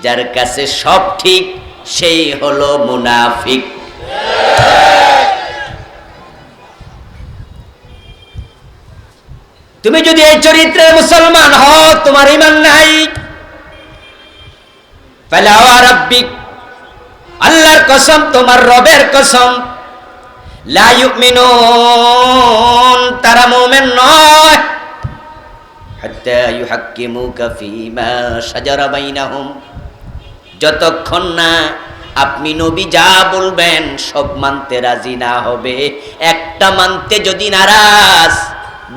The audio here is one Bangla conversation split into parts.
যার কাছে সব ঠিক সেই হলো মুনাফিক। তুমি যদি এই চরিত্রের মুসলমান হও, তোমার ঈমান নাই। ফালা ওয়া রাব্বিক, আল্লাহর কসম, তোমার রবের কসম, লা ইউমিনুন, তারা মুমিন নয়, হাত্তা ইউহাক্কিমুকা ফীমা শাজারা বাইনাহুম, যতক্ষণ না আপনি নবী যা বলবেন সব মানতে রাজি না হবে। একটা মানতে যদি নারাজ,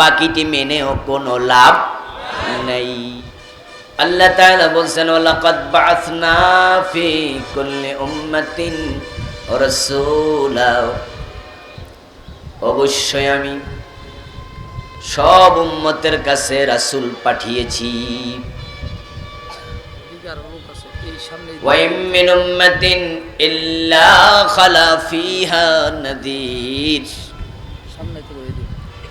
বাকিটি মেনেও কোনো লাভ নেই। আল্লাহ তাআলা বলছেন, ওয়ালাকাদ বাআসনা ফি কুল্লি উম্মাতিন রাসূলা, অবশ্যই আমি সব উম্মতের কাছে রাসূল পাঠিয়েছি। ওয়া ইম মিন উম্মাতিন ইল্লা খালা ফিহা নাযীর,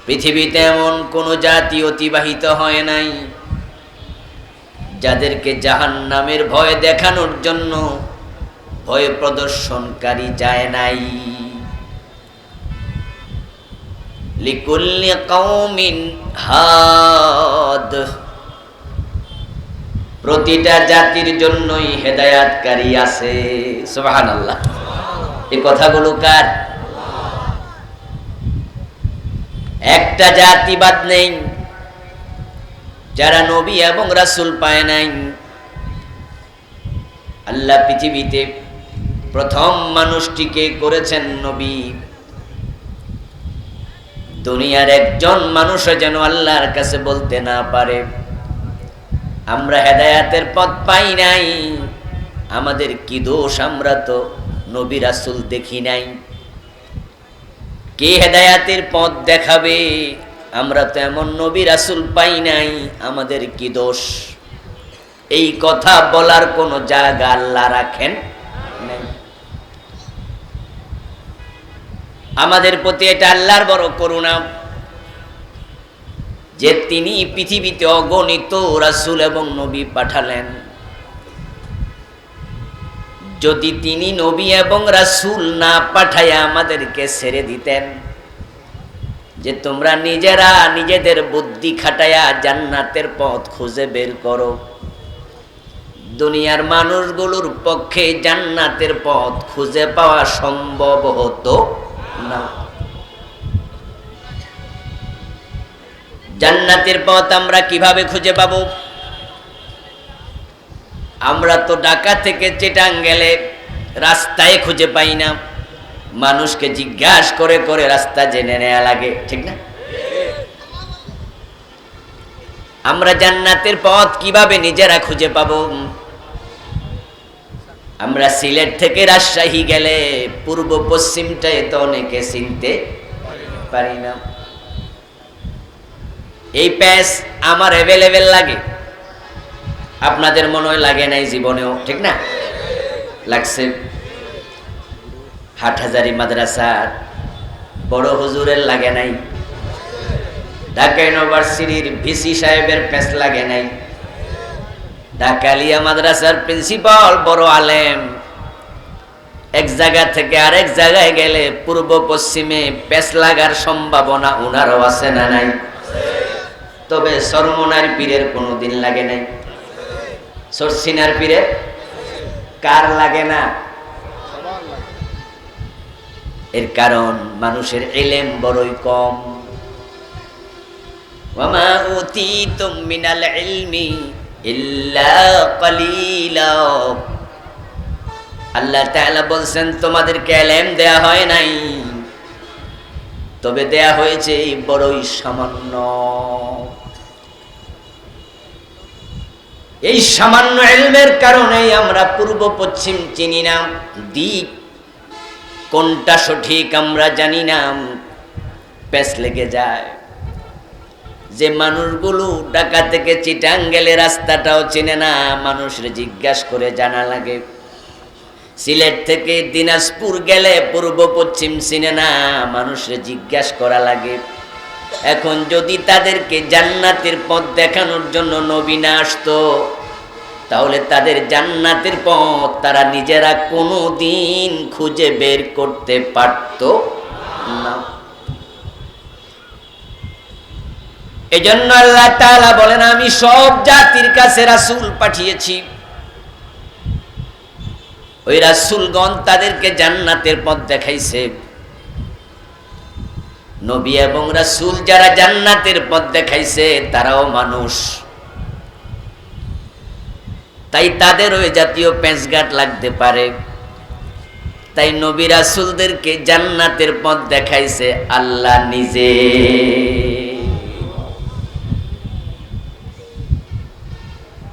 পৃথিবীতে এমন কোন জাতি অতিবাহিত হয় নাই যাদেরকে জাহান্নামের ভয় দেখানোর জন্য ভয় প্রদর্শনকারী যায় নাই। লিকুল্লি কওমিন হাদ, প্রতিটা জাতির জন্যই হেদায়াতকারী আছে। সুবহানাল্লাহ। এই কথাগুলো কার? একটা জাতি বাদ নেই যারা নবী এবং রাসূল পায় নাই। আল্লাহ পৃথিবীতে প্রথম মানুষটিকে করেছেন নবী। দুনিয়ার একজন মানুষও যেন আল্লাহর কাছে বলতে না পারে আমরা হেদায়াতের পথ পাই নাই, আমাদের কি দোষ, আমরা তো নবী রাসূল দেখি নাই, কে হেদায়াতের পথ দেখাবে, আমরা তো এমন নবী রাসূল পাই নাই, আমাদের কি দোষ। এই কথা বলার কোনো জায়গা আল্লাহ রাখেন নাই। আমাদের প্রতি এটা আল্লাহর বড় করুণা যে তিনি পৃথিবীতে অগণিত রাসূল এবং নবী পাঠালেন। যদি তিনি নবী এবং রাসূল না পাঠায়া আমাদেরকে ছেড়ে দিতেন যে তোমরা নিজেরা নিজেদের বুদ্ধি খাটায়া জান্নাতের পথ খুঁজে বের করো, দুনিয়ার মানুষগুলোর পক্ষে জান্নাতের পথ খুঁজে পাওয়া সম্ভব হতো না। জান্নাতের পথ আমরা কিভাবে খুঁজে পাবো? আমরা তো ঢাকা থেকে চিটাং গেলে রাস্তায় খুঁজে পাই না, মানুষকে জিজ্ঞাসা করে করে রাস্তা জেনে নেওয়া লাগে, ঠিক না? আমরা জান্নাতের পথ কিভাবে নিজেরা খুঁজে পাবো? আমরা সিলেট থেকে রাজশাহী গেলে পূর্ব পশ্চিমটাই তো অনেকে চিনতে পারি না। এই প্যাচ আমার অ্যাভেলেবেল লাগে, আপনাদের মনে হয় লাগে নাই জীবনেও, ঠিক না? লাগছে। হাটহাজারী মাদ্রাসার বড় হুজুরের লাগে নাই, ঢাকা ইউনিভার্সিটির ভিসি সাহেবের প্যাচ লাগে নাই, ঢাকা আলিয়া মাদ্রাসার প্রিন্সিপাল বড় আলেম, এক জায়গা থেকে আরেক জায়গায় গেলে পূর্ব পশ্চিমে প্যাচ লাগার সম্ভাবনা উনারও আছে না নাই? তবে সরমনার পীরের কোনোদিন লাগে নাই। সরসিনার পীরের কার লাগে না? এর কারণ মানুষের ইলম বড়ই কম। ওয়ামা উতীতুম মিনাল ইলমি ইল্লা কালিলা, আল্লাহ তাআলা বলছেন তোমাদেরকে ইলম দেয়া হয় নাই, তবে দেয়া হয়েছে বড়ই সামান্য। এই সামান্য ইলমের কারণেই আমরা পূর্ব পশ্চিম চিনি না, দিক কোনটা সঠিক আমরা জানি না, প্যাচ লেগে যায়। যে মানুষগুলো ঢাকা থেকে চিটাং গেলে রাস্তাটাও চেনে না, মানুষের জিজ্ঞাসা করে জানা লাগে। সিলেট থেকে দিনাজপুর গেলে পূর্ব পশ্চিম চিনে না, মানুষের জিজ্ঞাসা করা লাগে। এখন যদি তাদেরকে জান্নাতের পথ দেখানোর জন্য নবী না আসতো, তাহলে তাদের জান্নাতের পথ তারা নিজেরা কোনোদিন খুঁজে বের করতে পারত না। এজন্য আল্লাহ তাআলা বলেন, আমি সব জাতির কাছে রাসূল পাঠিয়েছি, ওই রাসূলগণ তাদেরকে জান্নাতের পথ দেখাইছে। নবী এবং রাসূল যারা জান্নাতের পথ দেখাইছে তারাও মানুষ, তাই তাদের ওই জাতীয় পেঁচগাট লাগতে পারে। তাই নবী রাসূলদেরকে জান্নাতের পথ দেখাইছে আল্লাহ নিজে।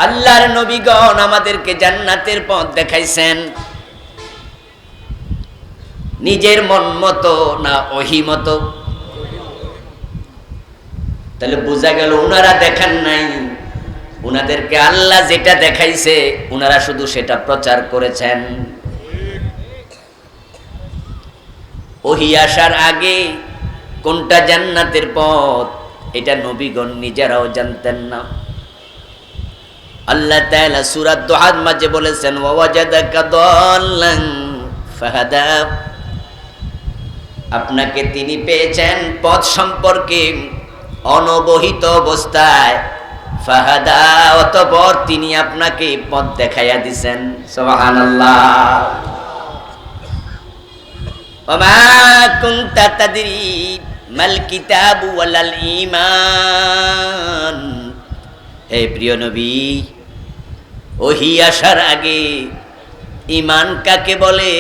আল্লাহর নবীগণ আমাদেরকে জান্নাতের পথ দেখাইছেন, নিজের মন মতো না ওহী মতো। তাহলে বোঝা গেল ওনারা দেখান নাই, উনাদেরকে আল্লাহ যেটা দেখাইছে উনারা শুধু সেটা প্রচার করেছেন। ওহী আসার আগে কোনটা জান্নাতের পথ এটা নবীগণ নিজেরাও জানতেন না। আল্লাহ তাআলা সূরা দুহার মাঝে বলেছেন, ওয়াজাদাকা দাল্লান ফাহাদা, আপনাকে তিনি পেয়েছেন পথ সম্পর্কে অনবহিত অবস্থায়, ফাহাদা অতঃপর তিনি আপনাকে পথ দেখাইয়া দিবেন। সুবহানাল্লাহ। ওমা কুনতা তাদরি মাল কিতাবু ওয়ালাল ঈমান, হে প্রিয় নবী, ওহী আসার আগে ঈমান কাকে বলে,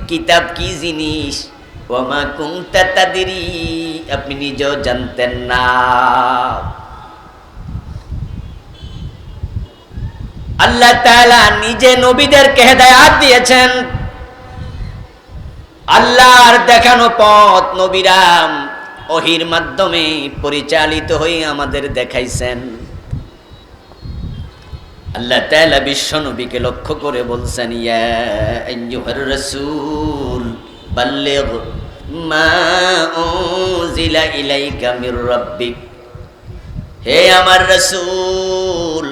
কিতাব কি জিনিস, ওমা কুনতা তাদরি, আপনি নিজেও জানতেন না। আল্লাহ তাআলা নিজে নবীদেরকে হেদায়েত দিয়েছেন। আল্লাহর দেখানো পথ নবীরাম ওহীর মাধ্যমে পরিচালিত হয়ে আমাদের দেখাইছেন। আল্লাহ তাআলা বিশ্ব নবীকে লক্ষ্য করে বলছেন, ইয়া আইয়ুহার রাসূল বাল্লিগ মা উনজিলা ইলাইকা মির রাব্বিক, হে আমার রাসূল,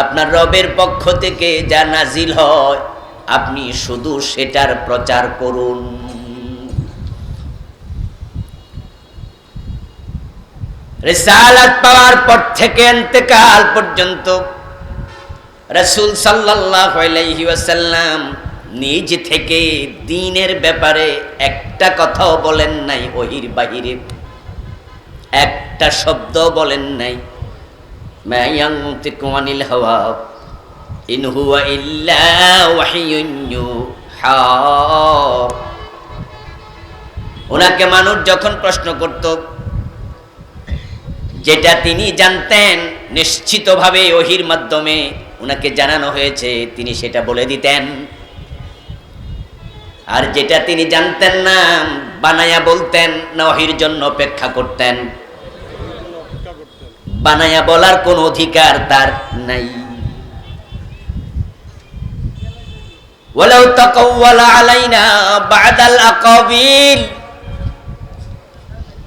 আপনার রবের পক্ষ থেকে যা নাজিল হয় আপনি শুধু সেটার প্রচার করুন। রিসালাত পাওয়ার পর থেকে ইন্তেকাল পর্যন্ত রাসূল সাল্লাল্লাহু আলাইহি ওয়াসাল্লাম নিজ থেকে দ্বীনের ব্যাপারে একটা কথাও বলেন নাই, ওহীর বাহিরে একটা শব্দ বলেন নাই। মা ইয়ানতিকু আনিল হাওয়া ইন হুয়া ইল্লা ওয়াহিয়ুন ইউহা। ওনাকে মানুষ যখন প্রশ্ন করত, যেটা তিনি জানতেন নিশ্চিতভাবে ওহীর মাধ্যমে ওনাকে জানানো হয়েছে, তিনি সেটা বলে দিতেন। আর যেটা তিনি জানতেন না, বানায়া বলতেন না ওহীর জন্য অপেক্ষা করতেন। বানায়া বলার কোন অধিকার তার নাই। ওয়ালাউ তাকাওয়ালা আলাইনা বাদাল আকাবিল,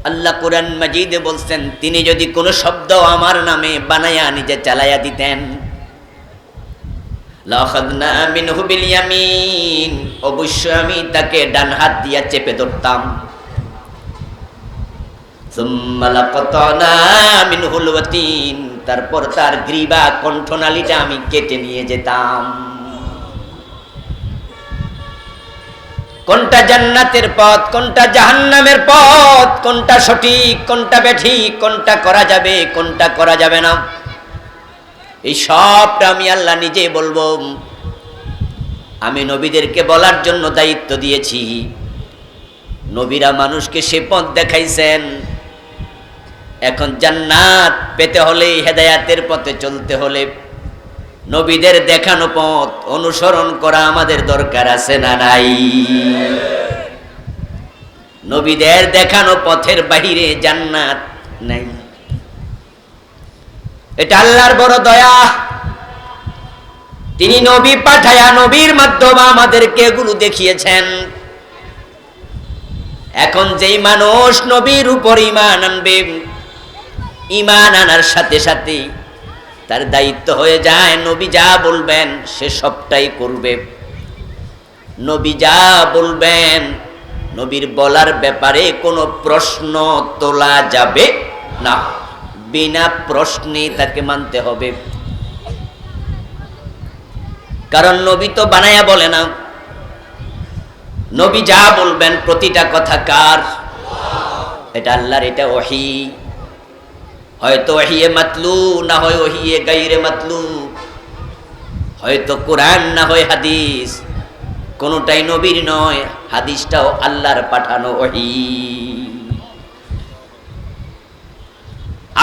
আল্লাহ কুরআন মাজিদে বলছেন, তিনি যদি কোনো শব্দ আমার নামে বানায়া নিজে চালায়া দিতেন, লাখাযনা মিনহু বিল ইয়ামিন, অবশ্যই আমি তাকে ডান হাত দিয়া চেপে ধরতাম। সুম্মা লাকাতানা মিনহুল ওয়াতিন, তারপর তার গ্রীবা কণ্ঠনালীটা আমি কেটে নিয়ে যেতাম। কোনটা জান্নাতের পথ, কোনটা জাহান্নামের পথ, কোনটা সঠিক, কোনটা বেঠিক, কোনটা করা যাবে, কোনটা করা যাবে না, এই সবটা আমি আল্লাহ নিজে বলবো। আমি নবীদেরকে বলার জন্য দায়িত্ব দিয়েছি। নবীরা মানুষকে সে পথ দেখাইছেন। এখন জান্নাত পেতে হলে, হেদায়াতের পথে চলতে হলে নবীদের দেখানো পথ অনুসরণ করা আমাদের দরকার আছে না নাই? নবীদের দেখানো পথের বাহিরে জান্নাত নাই। এটা আল্লাহর বড় দয়া। তিনি নবী পাঠায়া নবীর মাধ্যমে আমাদেরকে এগুলো দেখিয়েছেন। এখন যেই মানুষ নবীর উপর ঈমান আনবে, ঈমান আনার সাথে সাথে তার দায়িত্ব হয়ে যায় নবী যা বলবেন সে সবটাই করবে। নবী যা বলবেন, নবীর বলার ব্যাপারে কোনো প্রশ্ন তোলা যাবে না, বিনা প্রশ্নে তাকে মানতে হবে। কারণ নবী তো বানায়া বলে না, নবী যা বলবেন প্রতিটা কথা কার? এটা আল্লাহর, এটা ওহী। হয়তো ওহিয়ে মাতলু, না হয় ওহিয়ে গায়রে মাতলু, হয়তো কোরআন না হয় হাদিস, কোনটাই নবীর নয়, হাদিসটাও আল্লাহর পাঠানো ওহী।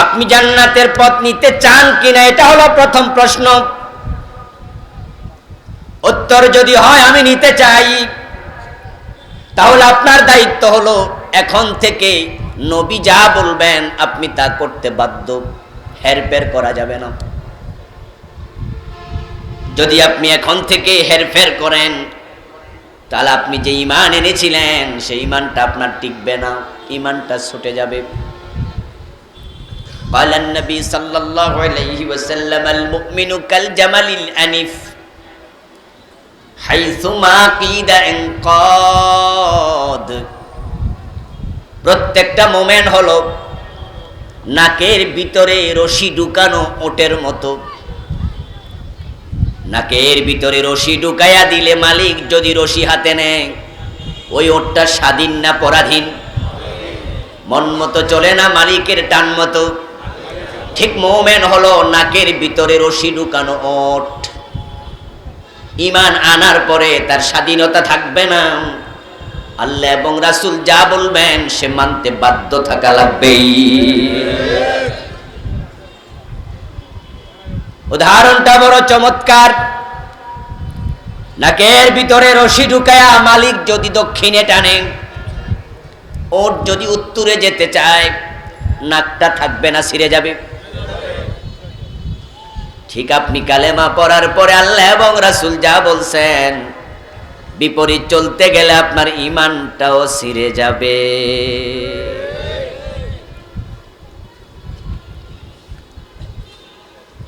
আপনি জান্নাতের পথ নিতে চান কিনা, এটা হলো প্রথম প্রশ্ন। উত্তর যদি হয় আমি নিতে চাই, তাহলে আপনার দায়িত্ব হলো এখন থেকে নবী যা বলবেন আপনি তা করতে বাধ্য, হেরফের করা যাবে না। যদি আপনি এখন থেকে হেরফের করেন, তাহলে আপনি যে ঈমান এনেছিলেন সেই ঈমানটা আপনার টিকবে না, ঈমানটা ছুটে যাবে। قال النبي صلى الله عليه وسلم المؤمن كالجمل الأنف حيثما قيد انقاد। প্রত্যেকটা মোমেন হলো নাকের ভিতরে রশি ঢুকানো ওটের মতো। নাকের ভিতরে রশি ঢুকাইয়া দিলে মালিক যদি রশি হাতে নেয়, ওই ওটটা স্বাধীন না পরাধীন? মন মতো চলে না, মালিকের টান মতো। ঠিক মোমেন হলো নাকের ভিতরে রশি ঢুকানো ওট। ঈমান আনার পরে তার স্বাধীনতা থাকবে না, আল্লাহ এবং রাসূল যা বলবেন সে মানতে বাধ্য থাকা লাগবেই। উদাহরণটা বড় চমৎকার। নাকের ভিতরে রশি ঢুকায়া মালিক যদি দক্ষিণে টানে, ওট যদি উত্তরে যেতে চায়, নাকটা থাকবে না, ছিঁড়ে যাবে। ঠিক আপনি কালেমা পড়ার পরে আল্লাহ এবং রাসূল যা বলছেন বিপরীত চলতে গেলে আপনার ঈমানটাও ছিঁড়ে যাবে।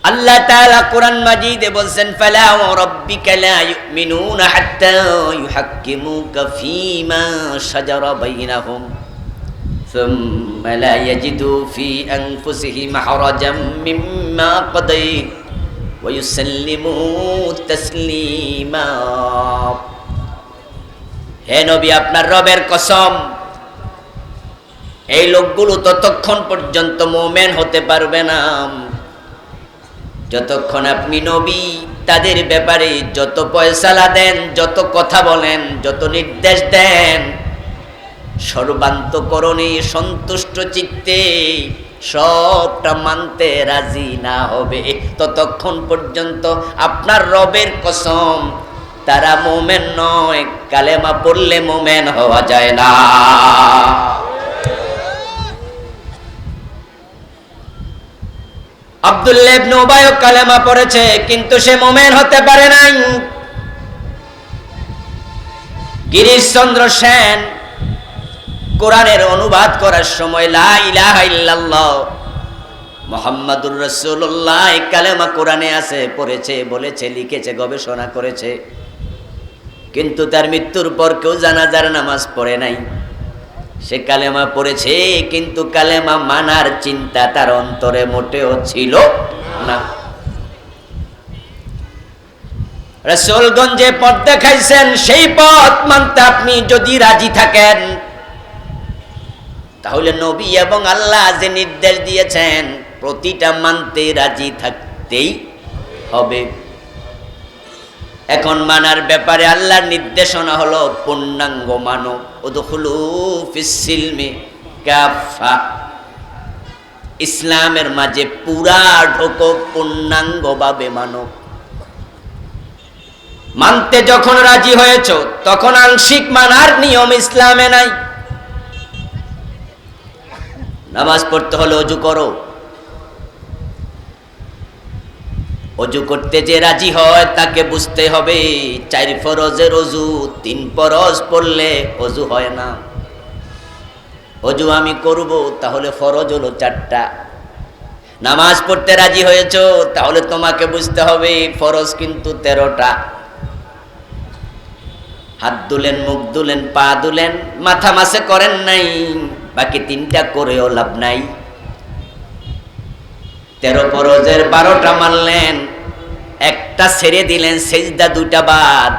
আল্লাহ তাআলা কোরআন মাজিদে বলছেন, ফালা রাব্বিকা লা ইউমিনুনা হাত্তা ইউহাক্কিমুকা ফীমা শাজারা বাইনাহুম সুম্মা লা ইয়াজিদু ফী আনফুসিহিম হারাজাম মিম্মা কাদাইত ওয়া ইউসাল্লিমু তাসলিমা। হে নবী, আপনার রবের কসম, এই লোকগুলো ততক্ষণ পর্যন্ত মুমিন হতে পারবে না যতক্ষণ আপনি নবী তাদের ব্যাপারে যত ফয়সালা দেন, যত কথা বলেন, যত নির্দেশ দেন, সর্বান্তকরণে সন্তুষ্ট চিত্তে সবটা মানতে রাজি না হবে, ততক্ষণ পর্যন্ত আপনার রবের কসম তারা মুমিন নয়। কালেমা পড়লে মুমিন হওয়া যায় না। আব্দুল্লাহ ইবনে উবাই কালেমা পড়েছে, কিন্তু সে মুমিন হতে পারে নাই। গিরিশচন্দ্র সেন কোরআনের অনুবাদ করার সময় লা ইলাহা ইল্লাল্লাহ মুহাম্মাদুর রাসূলুল্লাহ কালেমা কোরআনে আছে, পড়েছে, বলেছে, লিখেছে, গবেষণা করেছে, কিন্তু তার মৃত্যুর পর কেউ জানাজার নামাজ পড়ে নাই। সে কালেমা পড়েছে, কিন্তু কালেমা মানার চিন্তা তার অন্তরে মোটেও ছিল না। রাসূলগঞ্জে পথ দেখাইছেন, সেই পথ মানতে আপনি যদি রাজি থাকেন, তাহলে নবী এবং আল্লাহ যে নির্দেশ দিয়েছেন প্রতিটা মানতে রাজি থাকতেই হবে। এখন মানার ব্যাপারে আল্লাহর নির্দেশনা হলো পূর্ণাঙ্গ মানো, উদখুলু ফিস সিলমি কাফা, ইসলামের মাঝে পুরা ঢোকো, পূর্ণাঙ্গভাবে মানো। মানতে যখন রাজি হয়েছ তখন আংশিক মানার নিয়ম ইসলামে নাই। নামাজ পড়তে হলে ওযু করো, ওযু করতে যে রাজি হয় তাকে বুঝতে হবে 4 ফরজের ওযু 3 ফরজ পড়লে ওযু হয় না। ওযু আমি করব, তাহলে ফরজ হলো 4টা, নামাজ পড়তে রাজি হয়েছো, তাহলে তোমাকে বুঝতে হবে ফরজ কিন্তু 13টা। হাত দুলেন, মুখ দুলেন, পা দুলেন, মাথা মাসে করেন নাই, বাকি 3টা করেও লাভ নাই। 13 ফরজের 12টা মানলেন, একটা ছেড়ে দিলেন, সেজদা 2টা বাদ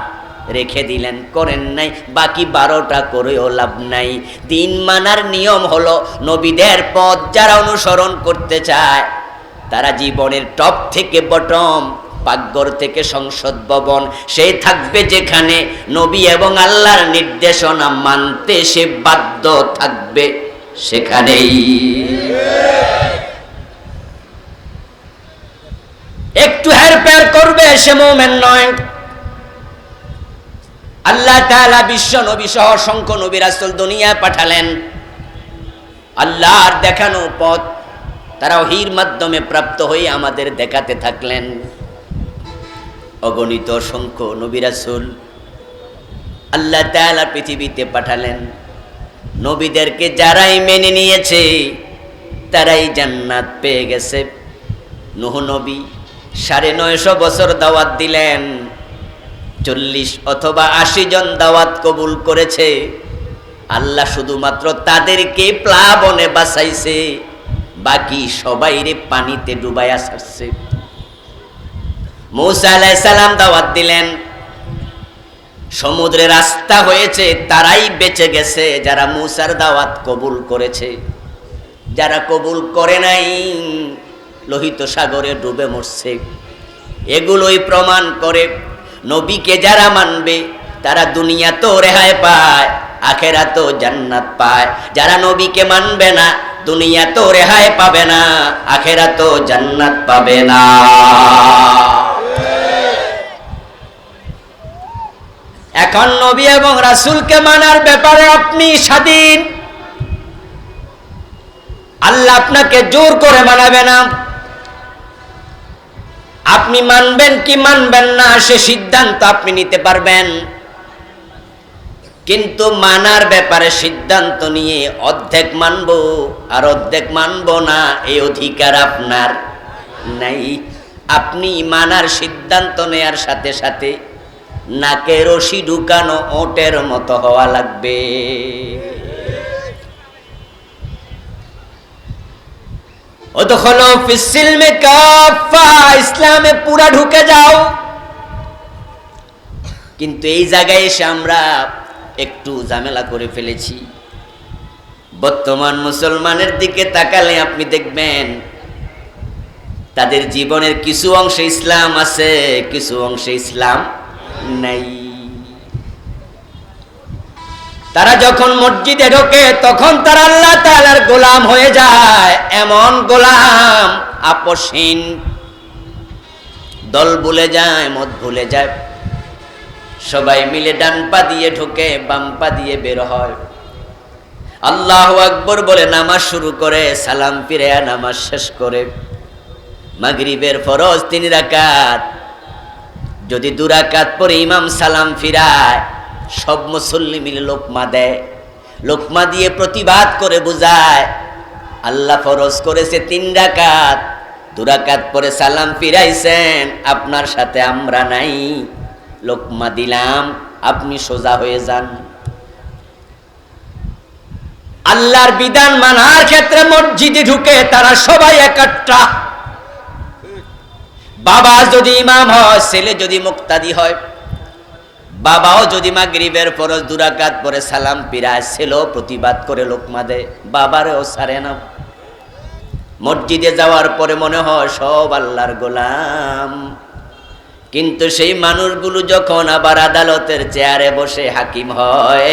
রেখে দিলেন, করেন নাই, বাকি 12টা করেও লাভ নাই। দিন মানার নিয়ম হলো নবীদের পথ যারা অনুসরণ করতে চায় তারা জীবনের টপ থেকে বটম, পাকঘর থেকে সংসদ ভবন, সে থাকবে যেখানে নবী এবং আল্লাহর নির্দেশনা মানতে সে বাধ্য থাকবে সেখানেই। একটু হেরফের করবে সে মুমিন নয়। আল্লাহ তাআলা বিশ্ব নবী সহ অসংখ্য নবী রাসূল দুনিয়ায় পাঠালেন, আল্লাহর দেখানো পথ তারা ওহীর মাধ্যমে প্রাপ্ত হয়ে আমাদের দেখাতে থাকলেন। অগণিত অসংখ্য নবী রাসূল আল্লাহ তাআলা পৃথিবীতে পাঠালেন। নবীদেরকে যারাই মেনে নিয়েছে তারাই জান্নাত পেয়ে গেছে। নূহ নবী 950 বছর দাওয়াত দিলেন, 40 অথবা 80 জন দাওয়াত কবুল করেছে। আল্লাহ শুধুমাত্র তাদেরকে প্লাবনে বাঁচাইছে, বাকি সবাইরে পানিতে ডুবাইয়া ছাড়ছে। মূসা আলাইহিস সালাম দাওয়াত দিলেন, সমুদ্রে রাস্তা হয়েছে, তারাই বেঁচে গেছে যারা মূসার দাওয়াত কবুল করেছে। যারা কবুল করে নাই লোহিত সাগরে ডুবে মরছে। এগুলোই প্রমাণ করে নবীকে যারা মানবে তারা দুনিয়াতেও রেহাই পায়, আখেরাতেও জান্নাত পায়। যারা নবীকে মানবে না দুনিয়াতেও রেহাই পাবে না, আখেরাতেও জান্নাত পাবে না। এখন নবী এবং রাসূলকে মানার ব্যাপারে আপনি স্বাধীন। আল্লাহ আপনাকে জোর করে মানাবে না। আপনি মানবেন কি মানবেন না সে সিদ্ধান্ত আপনি নিতে পারবেন, কিন্তু মানার ব্যাপারে সিদ্ধান্ত নিয়ে অর্ধেক মানবো আর অর্ধেক মানবো না এই অধিকার আপনার নাই। আপনি মানার সিদ্ধান্ত নেয়ার সাথে সাথে নাকে রশি ঢুকানো ওটের মতো হওয়া লাগবে। ওদখুলু ফিস-সিলমি কাফা, ইসলামে পুরা ঢুকে যাও। কিন্তু এই জায়গায় এসে আমরা একটু ঝামেলা করে ফেলেছি। বর্তমান মুসলমানের দিকে তাকালে আপনি দেখবেন তাদের জীবনের কিছু অংশে ইসলাম আছে, কিছু অংশে ইসলাম নাই। তারা যখন মসজিদে ঢোকে তখন তারা আল্লাহ তাআলার গোলাম হয়ে যায়, এমন গোলাম আপসহীন। দল ভুলে যায়, মত ভুলে যায়, সবাই মিলে ডান পা দিয়ে ঢোকে, বাম পা দিয়ে বের হয়। আল্লাহু আকবার বলে নামাজ শুরু করে, সালাম ফিরে নামাজ শেষ করে। মাগরিবের ফরজ 3 রাকাত, যদি 2 রাকাত পরে ইমাম সালাম ফিরায় সব মুসল্লি মিলে লোকমা দেয়। লোকমা দিয়ে প্রতিবাদ করে বুঝায় আল্লাহ ফরজ করেছে 3 রাকাত, 2 রাকাত পরে সালাম ফিরাইছেন, আপনার সাথে আমরা নাই, লোকমা দিলাম, আপনি সোজা হয়ে যান। আল্লাহর বিধান মানার ক্ষেত্রে মসজিদে ঢুকে তারা সবাই একাট্টা। বাবা যদি ইমাম হয়, ছেলে যদি মুক্তাদি হয়, বাবাও যদি মাগরিবের ফরজ 2 রাকাত পরে সালাম ফিরায়, ছেলেও প্রতিবাদ করে লোকমা দেয়, বাবারেও ছাড়ে না। মসজিদে যাওয়ার পরে মনে হয় সব আল্লাহর গোলাম, কিন্তু সেই মানুষগুলো যখন আবার আদালতের চেয়ারে বসে হাকিম হয়,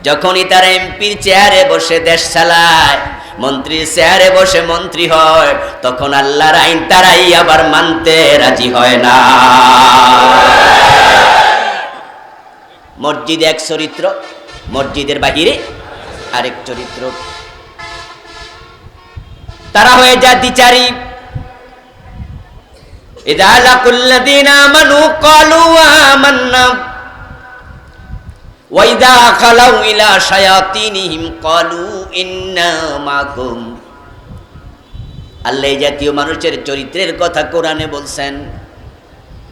যখনই তারা এমপির চেয়ারে বসে দেশ চালায়, মন্ত্রীর চেয়ারে বসে মন্ত্রী হয়, তখন আল্লাহর আইন তারাই আবার মানতে রাজি হয় না। মসজিদে এক চরিত্র, মসজিদের বাহিরে আরেক চরিত্র। তারা হয়ে যায় দ্বিচারী। ইযা লাকুল্লাযীনা আমানু ক্বালু আমান্না ওয়া ইযা খালাউ ইলা শায়াতিনহিম ক্বালু ইন্না মাকুম। আল্লাহ এই জাতীয় মানুষের চরিত্রের কথা কোরআনে বলছেন।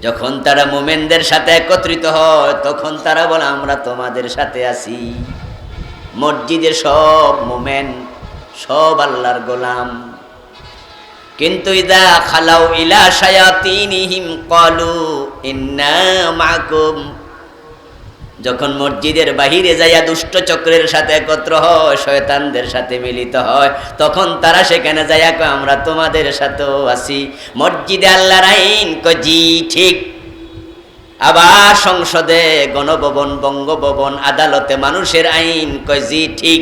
যখন তারা মুমিনদের সাথে একত্রিত হয় তখন তারা বলে আমরা তোমাদের সাথে আছি। মসজিদে সব মুমিন, সব আল্লাহর গোলাম, কিন্তু ইদা খালাউ ইলা শায়াতিনহিম ক্বালু ইন্না মাআকুম, যখন মসজিদের বাহিরে যাইয়া দুষ্ট চক্রের সাথে একত্র হয়, শয়তানদের সাথে মিলিত হয়, তখন তারা সেখানে যাইয়া কয় আমরা তোমাদের সাথেও আছি। মসজিদে আল্লাহর আইন কয় জি ঠিক, আবার সংসদে, গণভবন, বঙ্গভবন, আদালতে মানুষের আইন কয় জি ঠিক।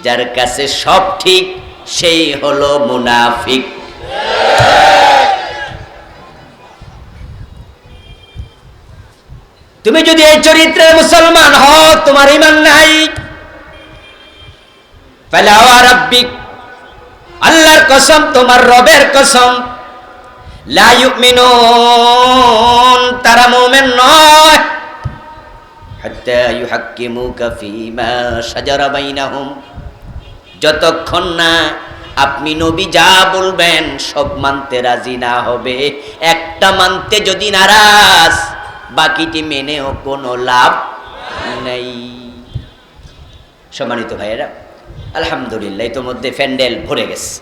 যার কাছে সব ঠিক সেই হলো মুনাফিক। তুমি যদি এই চরিত্রের মুসলমান হও, তোমার ঈমান নাই। ফালা ওয়া রাব্বিক, আল্লাহর কসম, তোমার রবের কসম, লা ইউমিনুন, তারা মুমিন নয়, হাত্তা ইউহাক্কিমুকা ফীমা শাজারা বাইনাহুম, যতক্ষণ না আপনি নবী যা বলবেন সব মানতে রাজি না হবে। একটা মানতে যদি নারাজ, বাকিটি মেনেও কোনো লাভ নেই। সম্মানিত ভাইয়েরা, আলহামদুলিল্লাহ ইতোমধ্যে প্যান্ডেল ভরে গেছে,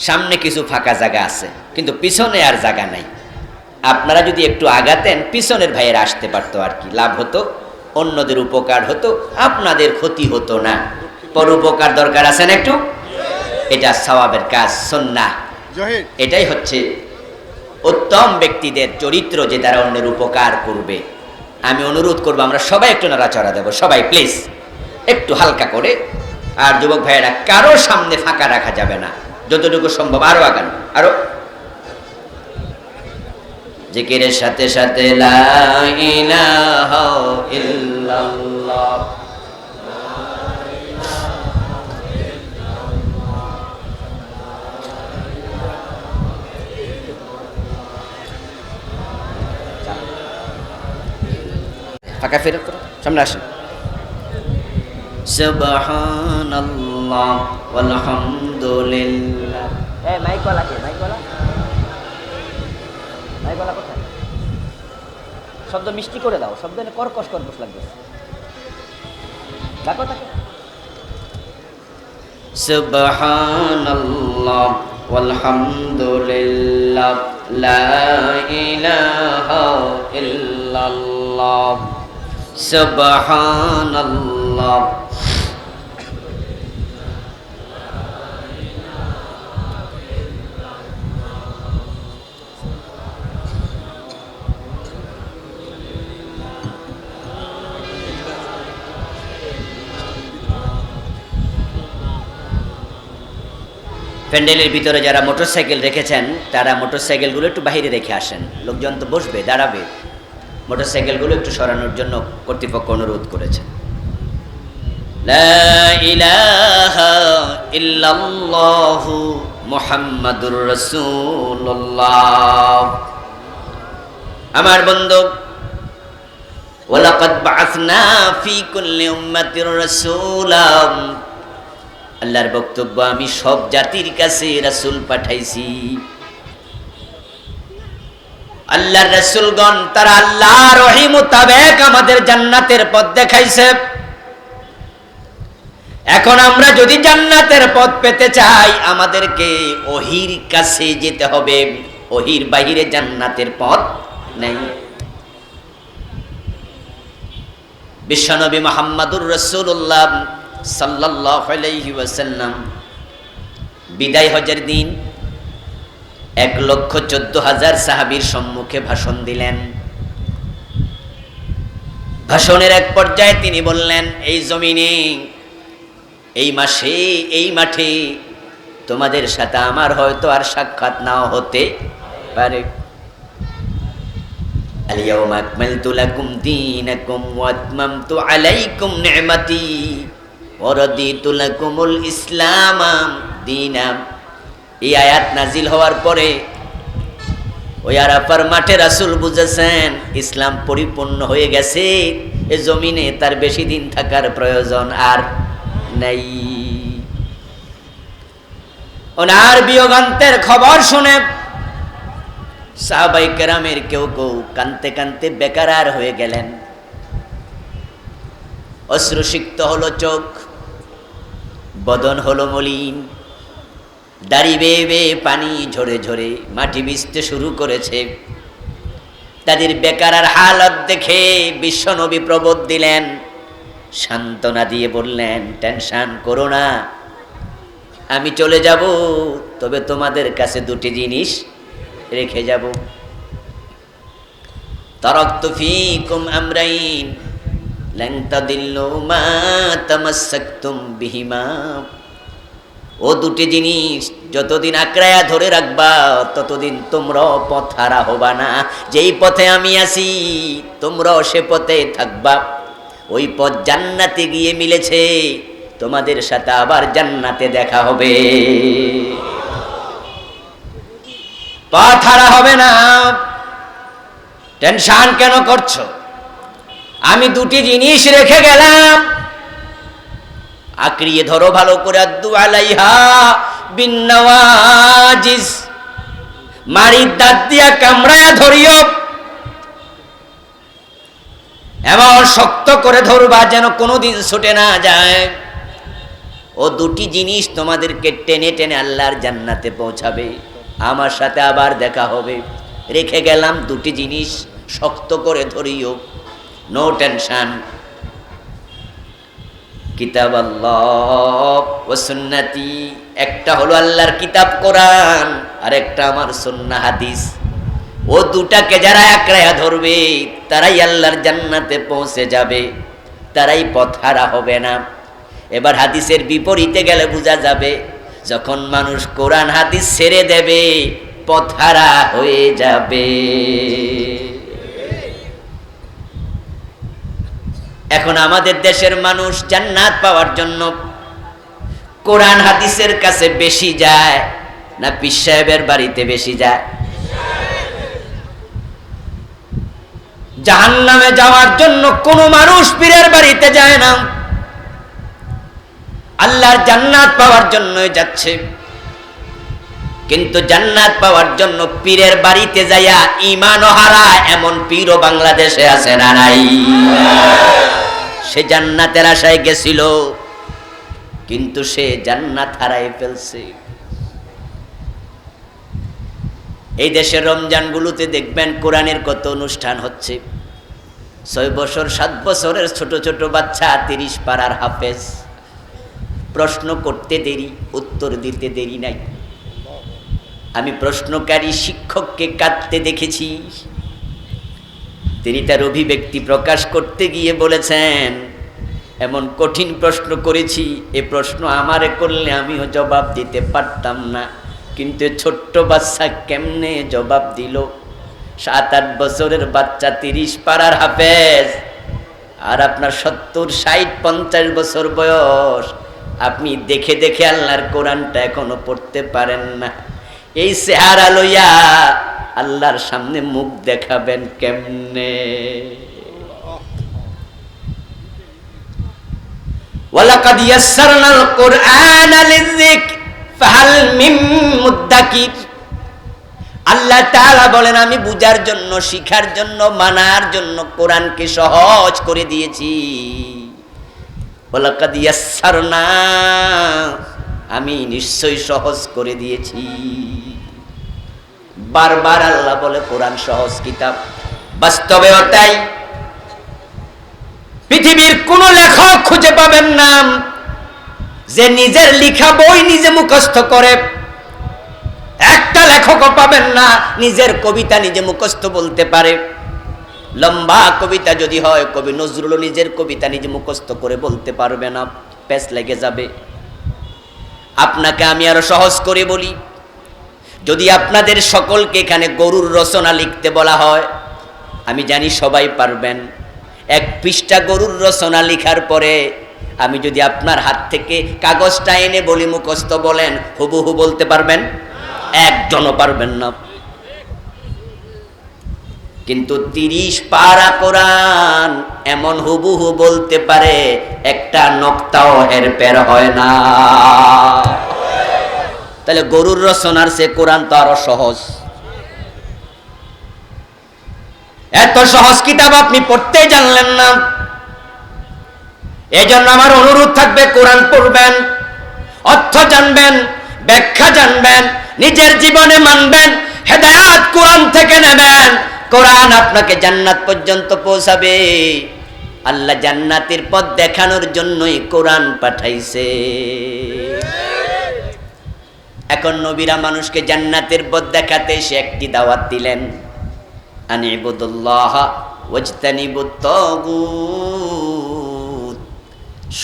সামনে কিছু ফাঁকা জায়গা আছে, কিন্তু পিছনে আর জায়গা নাই। আপনারা যদি একটু আগাতেন পিছনের ভাইয়েরা আসতে পারতো, আর কি লাভ হতো, অন্যদের উপকার হতো, আপনাদের ক্ষতি হতো না। পরোপকার দরকার আছে না একটু, এটা সওয়াবের কাজ, সুন্নাহ। এটাই হচ্ছে উত্তম ব্যক্তিদের চরিত্র, যে তারা অন্যের উপকার করবে। আমি অনুরোধ করবো আমরা সবাই একটু নাড়াচড়া দেব, সবাই প্লিজ একটু হালকা করে। আর যুবক ভাইয়েরা, কারো সামনে ফাঁকা রাখা যাবে না, যতটুকু সম্ভব আরো আগান, আরো জিকিরের সাথে সাথে লা ইলাহা ইল্লাল্লাহ, ফাঁকা ফেরত করো, সামনে আসেন। সুবহানাল্লাহ ওয়ালহামদুলিল্লাহ। মাইকওয়ালা কে? মাইকওয়ালা কোথায়? শব্দ মিষ্টি করে দাও, শব্দ কর্কশ কর্কশ লাগবে। ডাকো তাকে। সুবহানাল্লাহ ওয়ালহামদুলিল্লাহ, লা ইলাহা ইল্লাল্লাহ, সুবহানাল্লাহ। প্যান্ডেলের ভিতরে যারা মোটরসাইকেল রেখেছেন তারা মোটরসাইকেলগুলো একটু বাইরে রেখে আসেন, লোকজন তো বসবে, দাঁড়াবে, মোটরসাইকেলগুলো একটু সরানোর জন্য কর্তৃপক্ষ অনুরোধ করেছেন। লা ইলাহা ইল্লাল্লাহু মুহাম্মাদুর রাসূলুল্লাহ। আমার বন্ধু, ওয়ালাকাদ বাআসনা ফি কুল্লি উম্মাতির রাসূলা, আল্লাহর বক্তব্য, আমি সব জাতির কাছে রাসূল পাঠাইছি। আল্লাহর রাসূলগণ তারা আল্লাহর ওহী মোতাবেক আমাদের জান্নাতের পথ দেখাইছে। এখন আমরা যদি জান্নাতের পথ পেতে চাই, আমাদেরকে ওহীর কাছে যেতে হবে, ওহীর বাইরে জান্নাতের পথ নেই। বিশ্বনবী মুহাম্মদুর রাসূলুল্লাহ সাল্লাল্লাহু আলাইহি ওয়াসাল্লাম বিদায় হজের দিন 1,14,000 সাহাবীর সম্মুখে ভাষণ দিলেন। ভাষণের এক পর্যায়ে তিনি বললেন, এই জমিনে, এই মাসে, এই মাঠে তোমাদের সাথে আমার হয়তো আর সাক্ষাৎ নাও হতে পারে। আল-ইয়াওমা আকমালতু লাকুম দীনাকুম ওয়া আতমামতু আলাইকুম নি'মাতি ওয়া রাদিতু লাকুমুল ইসলাম দীনা। এই আয়াত নাজিল হওয়ার পরে ওই আরাফার মাঠে রাসূল বুঝেছেন ইসলাম পরিপূর্ণ হয়ে গেছে, এ জমিনে তার বেশি দিন থাকার প্রয়োজন আর নাই। ওনার বিয়োগান্তের খবর শুনে সাহাবায়ে কেরামের কেউ কেউ কানতে কানতে বেকারার হয়ে গেলেন। অশ্রুসিক্ত হলো চোখ, বদন হলো মলিন, দাড়ি বেয়ে বেয়ে পানি ঝরে ঝরে মাটি ভিজতে শুরু করেছে। তাদের বেকারার হালত দেখে বিশ্বনবী প্রবোধ দিলেন, সান্ত্বনা দিয়ে বললেন, টেনশন করো না, আমি চলে যাব, তবে তোমাদের কাছে দুটি জিনিস রেখে যাব। তারাকতু ফীকুম আমরাইন লান তাদিল্লু মা তামাসসাকতুম বিহিমা। ও দুটি জিনিস যতদিন আঁকড়ায়া ধরে রাখবা ততদিন তোমরাও পথ হারা হবা না। যেই পথে আমি আছি তোমরাও সে পথে থাকবা। ওই পথ জান্নাতে গিয়ে মিলেছে, তোমাদের সাথে আবার জান্নাতে দেখা হবে, পথ হারা হবে না। টেনশন কেন করছো? আমি দুটি জিনিস রেখে গেলাম, আঁকড়িয়ে ধরো ভালো করে। আদ্দু আলাইহা বিন্নাওয়াজিস, মারির দাঁত দিয়া কামড়ায়া ধরিও, এমন শক্ত করে ধরবা যেন কোনোদিন ছুটে না যায়। ও দুটি জিনিস তোমাদেরকে টেনে টেনে আল্লাহর জান্নাতে পৌঁছাবে, আমার সাথে আবার দেখা হবে। রেখে গেলাম দুটি জিনিস, শক্ত করে ধরিও, নো টেনশন। কিতাব আল্লাহ ওয়া সুন্নতি, একটা হলো আল্লাহর কিতাব কোরআন, আর একটা আমার সুন্নাহ হাদিস। ও দুটাকে যারা আঁকড়ায়া ধরবে তারাই আল্লাহর জান্নাতে পৌঁছে যাবে, তারাই পথ হারা হবে না। এবার হাদিসের বিপরীতে গেলে বোঝা যাবে, যখন মানুষ কোরআন হাদিস ছেড়ে দেবে পথ হারা হয়ে যাবে। এখন আমাদের দেশের মানুষ জান্নাত পাওয়ার জন্য কোরআন হাদিসের কাছে বেশি যায় না পীর সাহেবের বাড়িতে বেশি যায়? জাহান্নামে যাওয়ার জন্য কোনো মানুষ পীরের বাড়িতে যায় না, আল্লাহর জান্নাত পাওয়ার জন্যই যাচ্ছে। কিন্তু জান্নাত পাওয়ার জন্য পীরের বাড়িতে যাইয়া ঈমানও হারায় এমন পীরও বাংলাদেশে আছে না নাই? সে জান্নাতের আশায় গেছিল, কিন্তু সে জান্নাত হারায় ফেলছে। এই দেশের রমজানগুলোতে দেখবেন কোরআনের কত অনুষ্ঠান হচ্ছে। 6 বছর 7 বছরের ছোট ছোট বাচ্চা 30 পারার হাফেজ, প্রশ্ন করতে দেরি, উত্তর দিতে দেরি নাই। আমি প্রশ্নকারী শিক্ষককে কাঁদতে দেখেছি। তিনি তার অভিব্যক্তি প্রকাশ করতে গিয়ে বলেছেন, এমন কঠিন প্রশ্ন করেছি, এ প্রশ্ন আমারে করলে আমিও জবাব দিতে পারতাম না, কিন্তু ছোট্ট বাচ্চা কেমনে জবাব দিল। 7-8 বছরের বাচ্চা 30 পারার হাফেজ, আর আপনার 70, 60, 50 বছর বয়স, আপনি দেখে দেখে আল্লাহর কোরআনটা এখনো পড়তে পারেন না। এই চেহারা লইয়া আল্লাহর সামনে মুখ দেখাবেন কেমনে? ওয়ালাকাদ ইয়াসসারনাল কুরআনা লিযিকর ফাহাল মিন মুদ্দাকির। আল্লাহ তাআলা বলেন, আমি বুঝার জন্য, শিখার জন্য, মানার জন্য কোরআনকে সহজ করে দিয়েছি। ওয়ালাকাদ ইয়াসসারনা, আমি নিশ্চয়ই সহজ করে দিয়েছি। বারবার আল্লাহ বলে কোরআন সহজ কিতাব। বাস্তবেও তাই। পৃথিবীর কোন লেখক খুঁজে পাবেন না যে নিজের লেখা বই নিজে মুখস্থ করে। একটা লেখকও পাবেন না নিজের কবিতা নিজে মুখস্থ বলতে পারে। লম্বা কবিতা যদি হয়, কবি নজরুল নিজের কবিতা নিজে মুখস্থ করে বলতে পারবে না, পেচ লেগে যাবে। আপনাকে আমি আরো সহজ করে বলি, যদি আপনাদের সকলকে এখানে গরুর রচনা লিখতে বলা হয়, আমি জানি সবাই পারবেন। 1 পৃষ্ঠা গরুর রচনা লিখার পরে আমি যদি আপনার হাত থেকে কাগজটা এনে বলি মুখস্থ বলেন, হুবহু বলতে পারবেন? একজনও পারবেন না। কিন্তু 30 পারা কোরআন এমন হুবহু বলতে পারে, একটা নক্তাও হেরফের হয় না। তাহলে গরুর রচনার সে কোরআন তো আরো সহজ। এত সহজ কিতাব আপনি পড়তে জানলেন না। এজন্য আমার অনুরোধ থাকবে, কোরআন পড়বেন, অর্থ জানবেন, ব্যাখ্যা জানবেন, নিজের জীবনে মানবেন, হেদায়েত কোরআন থেকে নেবেন। কোরআন আপনাকে জান্নাত পর্যন্ত পৌঁছাবে। আল্লাহ জান্নাতের পথ দেখানোর জন্যই কোরআন পাঠাইছে। এখন নবীরা মানুষকে জান্নাতের পথ দেখাতে এসে একটি দাওয়াত দিলেন, আনিবুদুল্লাহ ওয়াজতানিবুত তাগুত।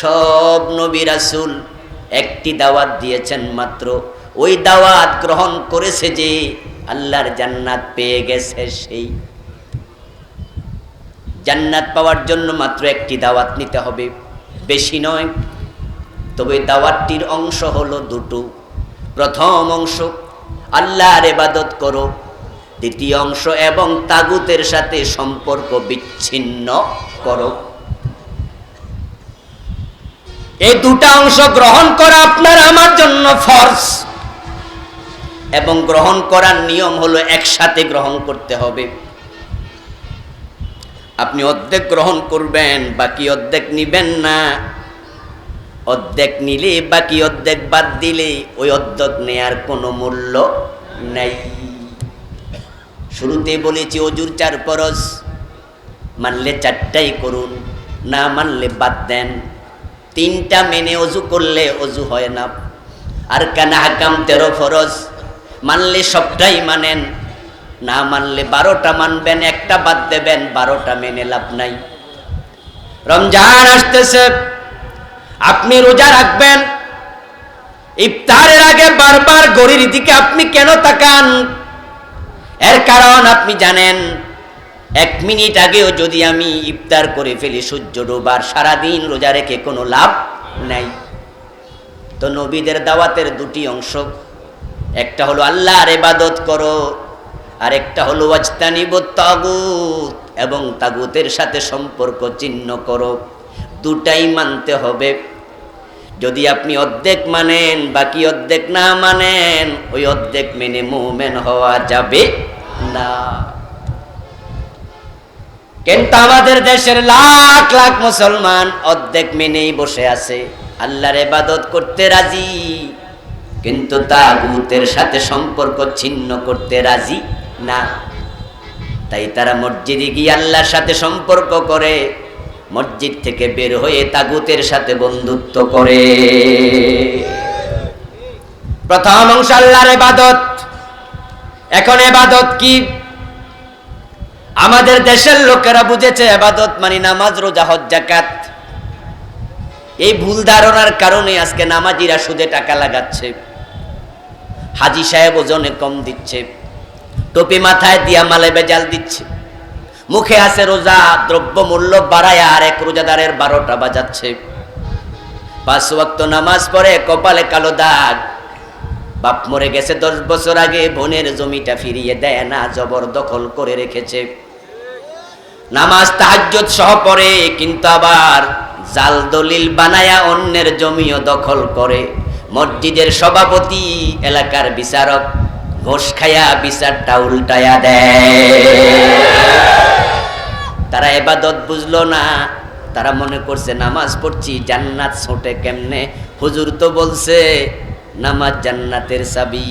সব নবী রাসূল একটি দাওয়াত দিয়েছেন মাত্র। ওই দাওয়াত গ্রহণ করেছে যে আল্লাহর জান্নাত পেয়ে গেছে। সেই জান্নাত পাওয়ার জন্য মাত্র একটি দাওয়াত নিতে হবে, বেশি নয়। তবে দাওয়াতটির অংশ হলো দুটো। প্রথম অংশ আল্লাহর ইবাদত করো, দ্বিতীয় অংশ এবং তাগুতের সাথে সম্পর্ক বিচ্ছিন্ন করো। এই দুটা অংশ গ্রহণ করা আপনার আমার জন্য ফরজ, এবং গ্রহণ করার নিয়ম হলো একসাথে গ্রহণ করতে হবে। আপনি অর্ধেক গ্রহণ করবেন, বাকি অর্ধেক নিবেন না। অর্ধেক নিলে বাকি অর্ধেক বাদ দিলে ওই অর্ধেক নেয়ার কোনো মূল্য নাই। শুরুতে বলেছি অজুর 4 ফরজ, মানলে 4টাই করুন, না মানলে বাদ দেন। 3টা মেনে অজু করলে অজু হয় না। আর কানা হাকাম 13 ফরজ, মানলে সবটাই মানেন, না মানলে 12টা মানবেন, একটা বাদ দেবেন, 12টা মেনে লাভ নাই। রমজান আসতেছে, আপনি রোজা রাখবেন, ইফতারের আগে বারবার ঘড়ির দিকে আপনি কেন তাকান? এর কারণ আপনি জানেন 1 মিনিট আগেও যদি আমি ইফতার করে ফেলি সূর্য ডোবার, সারাদিন রোজা রেখে কোনো লাভ নাই। তো নবীদের দাওয়াতের 2টি অংশ, একটা হলো আল্লাহর ইবাদত করো, আর একটা হলো ওয়াজতানিবুত তাগুত, এবং তাগুতের সাথে সম্পর্ক ছিন্ন করো। দুটাই মানতে হবে। যদি আপনি অর্ধেক মানেন, বাকি অর্ধেক না মানেন, ওই অর্ধেক মেনে মুমিন হওয়া যাবে না। কিন্তু আমাদের দেশের লাখ লাখ মুসলমান অর্ধেক মেনেই বসে আছে, আল্লাহর ইবাদত করতে রাজি, কিন্তু তাগুতের সাথে সম্পর্ক ছিন্ন করতে রাজি না। তাই তারা মসজিদে গিয়ে আল্লাহর সাথে সম্পর্ক করে, মসজিদ থেকে বের হয়ে তাগুতের সাথে বন্ধুত্ব করে। প্রথম অংশ আল্লাহর ইবাদত। এখন ইবাদত কি? আমাদের দেশের লোকেরা বুঝেছে ইবাদত মানে নামাজ, রোজা, হজ, যাকাত। এই ভুল ধারণার কারণে আজকে নামাজিরা সুদে টাকা লাগাচ্ছে, হাজি সাহেব ওজনে কম দিচ্ছে, টুপি মাথায় দিয়া মালে বেজাল দিচ্ছে, মুখে আছে রোজা, দ্রব্য মূল্য বাড়ায় আর এক রোজাদারের 12টা বাজাচ্ছে। 5 ওয়াক্ত নামাজ পড়ে, কপালে কালো দাগ। বাপ মরে গেছে 10 বছর আগে, বোনের জমিটা ফিরিয়ে দেয় না, জবরদখল করে রেখেছে। নামাজ তাহাজ্জুদ সহ পড়ে, কিন্তু আবার জাল দলিল বানায়া অন্যের জমিও দখল করে। মসজিদের সভাপতি, এলাকার বিচারক ঘোষ খায়া বিচারটা উল্টায়া দেয়। তারা ইবাদত বুঝলো না, তারা মনে করছে নামাজ পড়ছি জান্নাত ছোটে কেমনে, হুজুর তো বলছে নামাজ জান্নাতের চাবি।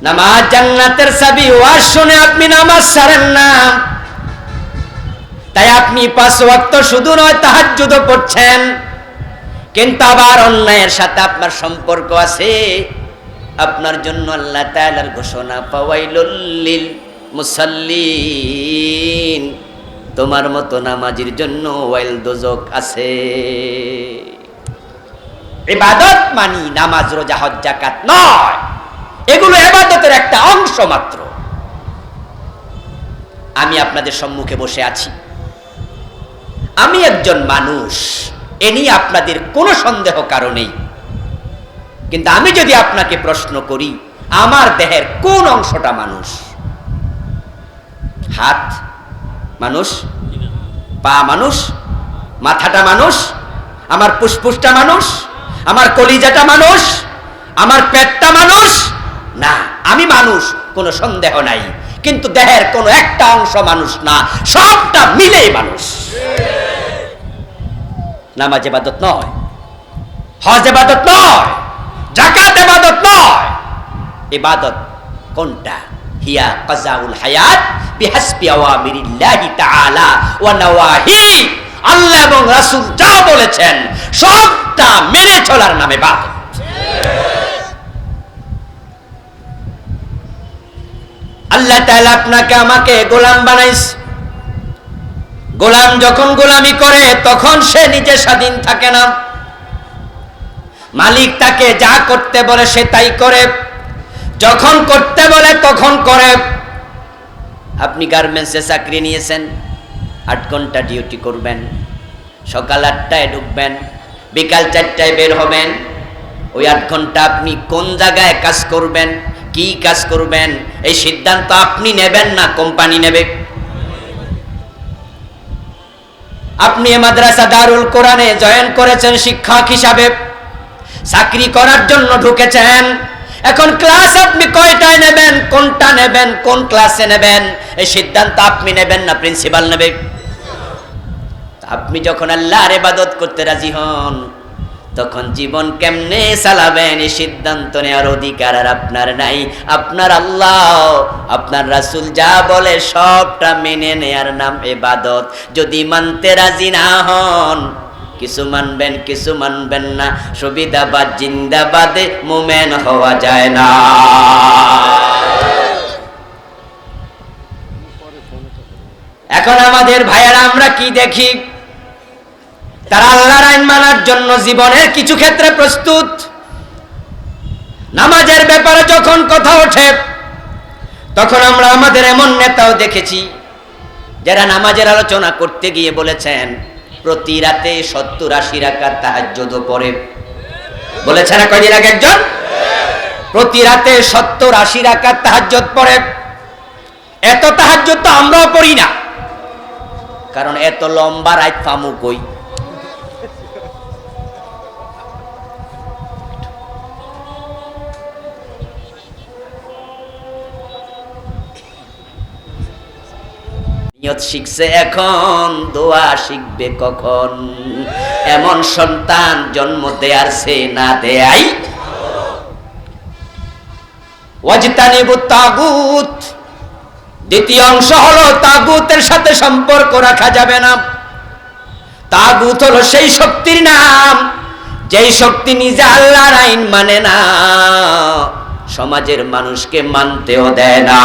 নামাজ জান্নাতের চাবি, ওয়াজ শুনে আপনি নামাজ ছাড়েন না। তাই আপনি 5 ওয়াক্ত শুধু নয় তাহাজ্জুদও পড়ছেন, কিন্তু আবার অন্যায়ের সাথে আপনার সম্পর্ক আছে। আপনার জন্য আল্লাহ তাআলার ঘোষণা, ফাওয়াইলুল লিল মুসাল্লিন, তোমার মতো নামাজির জন্য ওয়াইল দোজক আছে। ইবাদত মানি নামাজ, রোজা, হজ, যাকাত নয়, এগুলো ইবাদতের একটা অংশ মাত্র। আমি আপনাদের সম্মুখে বসে আছি, আমি একজন মানুষ, এ নিয়ে আপনাদের কোনো সন্দেহ কারণেই। কিন্তু আমি যদি আপনাকে প্রশ্ন করি, আমার দেহের কোন অংশটা মানুষ? হাত মানুষ, পা মানুষ, মাথাটা মানুষ, আমার ফুসফুসটা মানুষ, আমার কলিজাটা মানুষ, আমার পেটটা মানুষ না, আমি মানুষ, কোনো সন্দেহ নাই, কিন্তু দেহের কোনো একটা অংশ মানুষ না, সবটা মিলেই মানুষ। নামাজ ইবাদত নয়, হজ ইবাদত নয়, যাকাত ইবাদত নয়। ইবাদত কোনটা? হিয়া কাযাউল হায়াত বিহাসবি আওয়ামিরিল্লাহি তাআলা ওয়া নাওয়াহি। আল্লাহ এবং রাসূল যা বলেছেন সবটা মেনে চলার নামে ইবাদত। আল্লাহ তাআলা আপনাকে আমাকে গোলাম বানাইছে। গোলাম যখন গোলামি করে তখন সে নিজে স্বাধীন থাকে না, মালিক তাকে যা করতে বলে সে তাই করে, যখন করতে বলে তখন করে। আপনি গার্মেন্টসে চাকরি নিয়েছেন, 8 ঘন্টা ডিউটি করবেন, সকাল 8টায় ঢুকবেন, বিকাল 4টায় বের হবেন। ওই 8 ঘন্টা আপনি কোন জায়গায় কাজ করবেন, কি কাজ করবেন, এই সিদ্ধান্ত আপনি নেবেন না, কোম্পানি নেবে। আপনি মাদ্রাসা দারুল কোরআনে জয়েন করেছেন শিক্ষক হিসাবে, চাকরি করার জন্য ঢুকেছেন। এখন ক্লাস আপনি কয়টায় নেবেন, কোনটা নেবেন, কোন ক্লাসে নেবেন, এই সিদ্ধান্ত আপনি নেবেন না, প্রিন্সিপাল নেবে। আপনি যখন আল্লাহর ইবাদত করতে রাজি হন তখন জীবন কেমনে চালাবেন এই সিদ্ধান্ত নেওয়ার অধিকার আর আপনার নাই। আপনার আল্লাহ, আপনার রাসূল যা বলে সবটা মেনে নেয়ার নাম ইবাদত। যদি মানতে রাজি না হন, কিছু মানবেন কিছু মানবেন না, সুবিধাবাদ জিন্দাবাদে মুমিন হওয়া যায় না। এখন আমাদের ভাইয়েরা আমরা কি দেখি, তারা আল্লাহর আইন মানার জন্য জীবনের কিছু ক্ষেত্রে প্রস্তুত। নামাজের ব্যাপারে যখন কথা ওঠে তখন আমরা আমাদের এমন নেতাও দেখেছি যারা নামাজের আলোচনা করতে গিয়ে বলেছেন প্রতি রাতে 70-80 রাকাত তাহাজ্জুদ পড়ে। বলেছেন না কয়দিন আগে একজন? প্রতি রাতে 70-80 রাকাত তাহাজ্জুদ পড়ে। এত তাহাজ্জুদ তো আমরাও পড়ি না, কারণ এত লম্বা রাত পামু কই। নিয়ত শিখছে এখন, দোয়া শিখবে কখন? এমন সন্তান জন্ম দেয়ার সে না দেয়াই। ওয়াজতানিবুত তাগুত, দ্বিতীয় অংশ হলো তাগুতের সাথে সম্পর্ক রাখা যাবে না। তাগুত হলো সেই শক্তির নাম যেই শক্তি নিজে আল্লাহর আইন মানে না, সমাজের মানুষকে মানতেও দেয় না।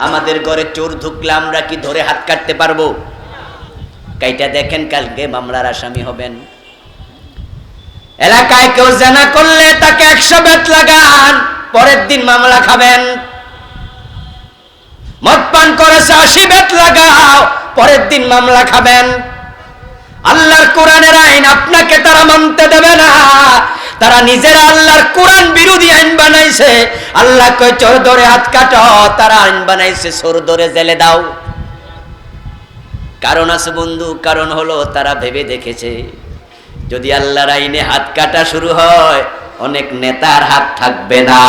আমাদের ঘরে চোর ঢুকলে আমরা কি ধরে হাত কাটতে পারবো? কাইটা দেখেন, কালকে মামলার আসামি হবেন। এলাকায় কেউ জানা করলে তাকে 100 বেত লাগান, পরের দিন মামলা খাবেন। মদ পান করেছে 80 বেত লাগাও, পরের দিন মামলা খাবেন। আল্লাহর কোরআনের আইন আপনাকে তারা মানতে দেবে না, তারা নিজেরা আল্লাহর কোরআন বিরোধী আইন বানাইছে। আল্লাহ কয় চোর ধরে হাত কাটো, তারা আইন বানাইছে চোর ধরে জেলে দাও। কারণ আছে বন্ধু, কারণ হলো তারা ভেবে দেখেছে যদি আল্লাহর আইনে হাত কাটা শুরু হয় অনেক নেতার হাত থাকবে না।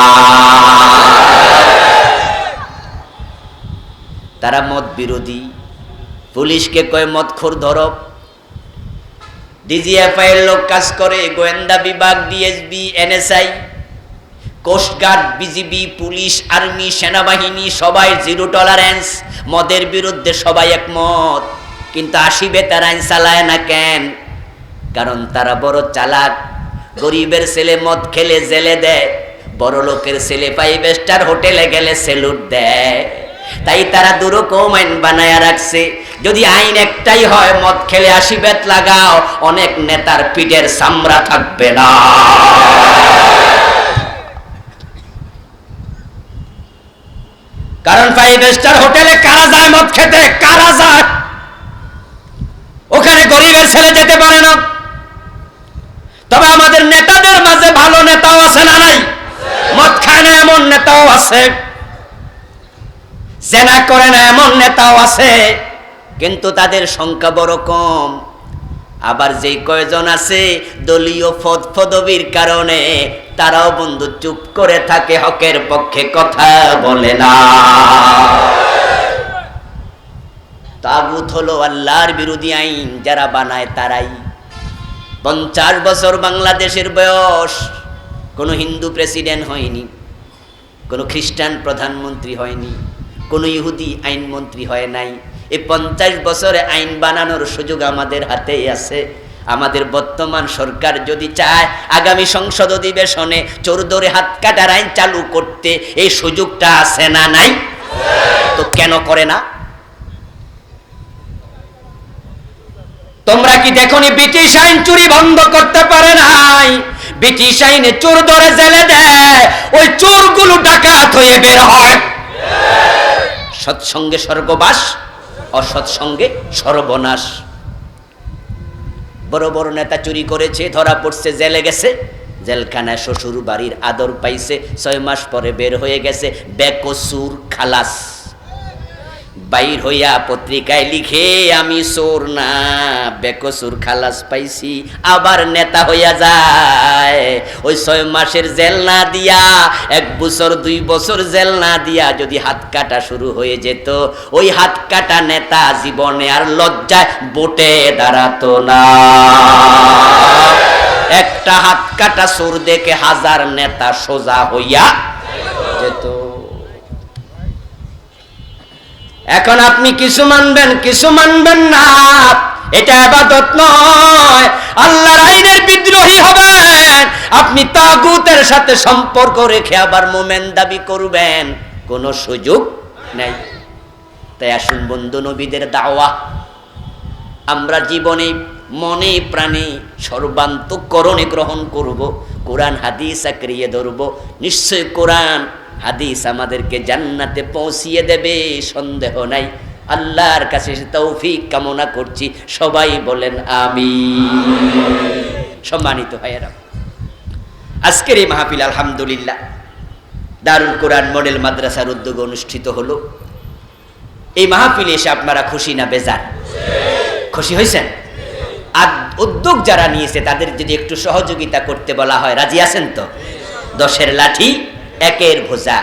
তারা মদ বিরোধী। পুলিশকে কয় মদখোর ধরো, ডিজিএফআই এর লোক কাজ করে, গোয়েন্দা বিভাগ, DSB, NSI, coastguard, BGB, police, army, সেনাবাহিনী সবাই জিরো টলারেন্স, মদের বিরুদ্ধে সবাই একমত। কিন্তু 80 বেতার আইন চালায় না কেন? কারণ তারা বড় চালাক। গরিবের ছেলে মদ খেলে জেলে দেয়, বড় লোকের ছেলে 5 স্টার হোটেলে গেলে স্যালুট দেয়। তাই তারা দুরকম আইন বানায়া রাখছে। যদি আইন একটাই হয়, মদ খেলে 80 বেত লাগাও, অনেক নেতার পিঠের চামড়া থাকবে না। কারণ 5 স্টার হোটেলে কারা যায় মদ খেতে? কারা যায়? ওখানে গরিবের ছেলে যেতে পারে না। তবে আমাদের নেতাদের মাঝে ভালো নেতাও আছে না নাই? মদ খায় না এমন নেতাও আছে, জেনা করে না এমন নেতাও আছে, কিন্তু তাদের সংখ্যা বড় কম। আবার যেই কয়জন আছে দলীয় পদবির কারণে তারাও বন্ধু চুপ করে থাকে, হকের পক্ষে কথা বলে না। তাগুত হলো আল্লাহর বিরোধী আইন, যারা বানায় তারাই। 50 বছর বাংলাদেশের বয়স, কোনো হিন্দু প্রেসিডেন্ট হয়নি, কোনো খ্রিস্টান প্রধানমন্ত্রী হয়নি, কোনো ইহুদি আইনমন্ত্রী হয় নাই। এই 50 বছরে আইন বানানোর সুযোগ আমাদের হাতেই আছে। আমাদের বর্তমান সরকার যদি চায় আগামী সংসদ অধিবেশনে চোর ধরে হাত কাটার আইন চালু করতে, এই সুযোগটা আছে না নাই? তো কেন করে না? তোমরা কি দেখোনি ব্রিটিশ আইন চুরি বন্ধ করতে পারে নাই? ব্রিটিশ আইনে চোর ধরে জেলে দেয়, ওই চোরগুলো ডাকাত হয়ে বের হয়। সৎসঙ্গে স্বর্গবাস, অসৎসঙ্গে সর্বনাশ। বড় বড় নেতা চুরি করেছে, ধরা পড়ছে, জেলে গেছে, জেলখানায় শ্বশুর বাড়ির আদর পাইছে, 6 মাস পরে বের হয়ে গেছে, বেকসুর খালাস। বাইর হইয়া পত্রিকায় লিখে আমি চোর না, বেকসুর খালাস পাইছি, আবার নেতা হইয়া যায়। ওই 6 মাসের জেল না দিয়া, 1 বছর 2 বছর জেল না দিয়া যদি হাত কাটা শুরু হয়ে যেত, ওই হাত কাটা নেতা জীবনে আর লজ্জায় ভোটে দাঁড়াতো না। একটা হাত কাটা চোর দেখে 1000 নেতা সোজা হইয়া যেত। এখন আপনি কিছু মানবেন, কিছু মানবেন না, এটা ইবাদত নয়, আল্লাহর আইনের বিদ্রোহী হবেন। আপনি তাগুতের সাথে সম্পর্ক রেখে আবার মোমেন দাবি করবেন, কোনো সুযোগ নাই। তাই আসুন বন্ধু, নবীদের দাওয়া আমরা জীবনে মনে প্রাণে সর্বান্তঃকরণে গ্রহণ করব, কোরআন হাদিস আঁকড়িয়ে ধরব। নিশ্চয় কোরআন হাদিস আমাদেরকে জান্নাতে পৌঁছিয়ে দেবে, সন্দেহ নাই। আল্লাহর কাছে তৌফিক কামনা করছি, সবাই বলেন আমিন। সম্মানিত ভাইয়েরা, আজকের এই মাহফিল আলহামদুলিল্লাহ দারুল কোরআন মডেল মাদ্রাসার উদ্যোগে অনুষ্ঠিত হলো। এই মাহফিলে এসে আপনারা খুশি না বেজার? খুশি হয়েছেন? আর উদ্যোগ যারা নিয়েছে তাদের যদি একটু সহযোগিতা করতে বলা হয়, রাজি আছেন তো? 10-এর লাঠি 1-এর ভোজা।